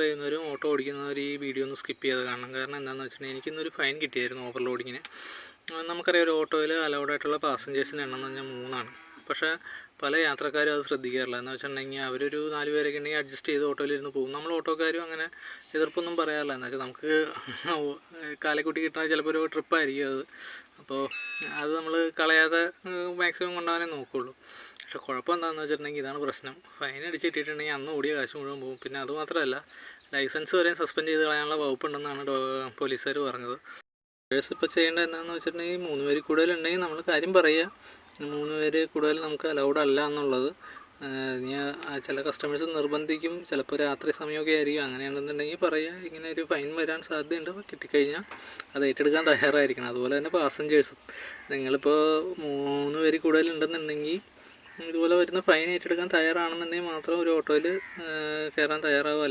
ചെയ്യുന്നവരും ഓട്ടോ ഓടിക്കുന്നവർ ഈ വീഡിയോ ഒന്ന് സ്കിപ്പ് ചെയ്ത് കാണണം. കാരണം എന്താണെന്ന് വെച്ചിട്ടുണ്ടെങ്കിൽ എനിക്കിന്നൊരു ഫൈൻ കിട്ടിയായിരുന്നു ഓവർലോഡിങ്ങിന്. നമുക്കറിയാം ഒരു ഓട്ടോയിൽ അലൗഡായിട്ടുള്ള പാസഞ്ചേഴ്സിൻ്റെ എണ്ണം എന്ന് പറഞ്ഞാൽ 3ആണ്. പക്ഷേ പല യാത്രക്കാരും അത് ശ്രദ്ധിക്കാറില്ല. എന്ന് വെച്ചിട്ടുണ്ടെങ്കിൽ അവരൊരു 4 പേരൊക്കെ ഉണ്ടെങ്കിൽ അഡ്ജസ്റ്റ് ചെയ്ത് ഓട്ടോയിലിരുന്ന് പോകും. നമ്മൾ ഓട്ടോക്കാരും അങ്ങനെ എതിർപ്പൊന്നും പറയാറില്ല. എന്ന് വെച്ചാൽ നമുക്ക് കാലക്കുട്ടി കിട്ടുന്ന ചിലപ്പോൾ ഒരു ട്രിപ്പായിരിക്കും അത്. അപ്പോൾ അത് നമ്മൾ കളയാതെ മാക്സിമം കൊണ്ടുപോകാനേ നോക്കുകയുള്ളൂ. പക്ഷെ കുഴപ്പം എന്താണെന്ന് വെച്ചിട്ടുണ്ടെങ്കിൽ ഇതാണ് പ്രശ്നം. ഫൈൻ അടിച്ചിട്ടിട്ടുണ്ടെങ്കിൽ അന്ന് ഓടിയ കാശ് മുഴുവൻ പോകും. പിന്നെ അതുമാത്രമല്ല, ലൈസൻസ് വരെയും സസ്പെൻഡ് ചെയ്ത് കളയാനുള്ള വകുപ്പുണ്ടെന്നാണ് പോലീസുകാർ പറഞ്ഞത്. ഇപ്പോൾ ചെയ്യേണ്ടത് എന്താണെന്ന് വെച്ചിട്ടുണ്ടെങ്കിൽ 3 പേര് കൂടുതലുണ്ടെങ്കിൽ നമ്മൾ കാര്യം പറയുക. 3 പേര് കൂടുതൽ നമുക്ക് അലൗഡ് അല്ല എന്നുള്ളത്. ഇനി ചില കസ്റ്റമേഴ്സ് നിർബന്ധിക്കും, ചിലപ്പോൾ രാത്രി സമയമൊക്കെ ആയിരിക്കും. അങ്ങനെയാണെന്നുണ്ടെങ്കിൽ പറയുക, ഇങ്ങനെ ഒരു ഫൈൻ വരാൻ സാധ്യതയുണ്ട്, കിട്ടിക്കഴിഞ്ഞാൽ അത് ഏറ്റെടുക്കാൻ തയ്യാറായിരിക്കണം. അതുപോലെ തന്നെ പാസഞ്ചേഴ്സും, നിങ്ങളിപ്പോൾ 3 പേര് കൂടുതലുണ്ടെന്നുണ്ടെങ്കിൽ ഇതുപോലെ വരുന്ന ഫൈൻ ഏറ്റെടുക്കാൻ തയ്യാറാണെന്നുണ്ടെങ്കിൽ മാത്രം ഒരു ഓട്ടോയിൽ കയറാൻ തയ്യാറാവുക.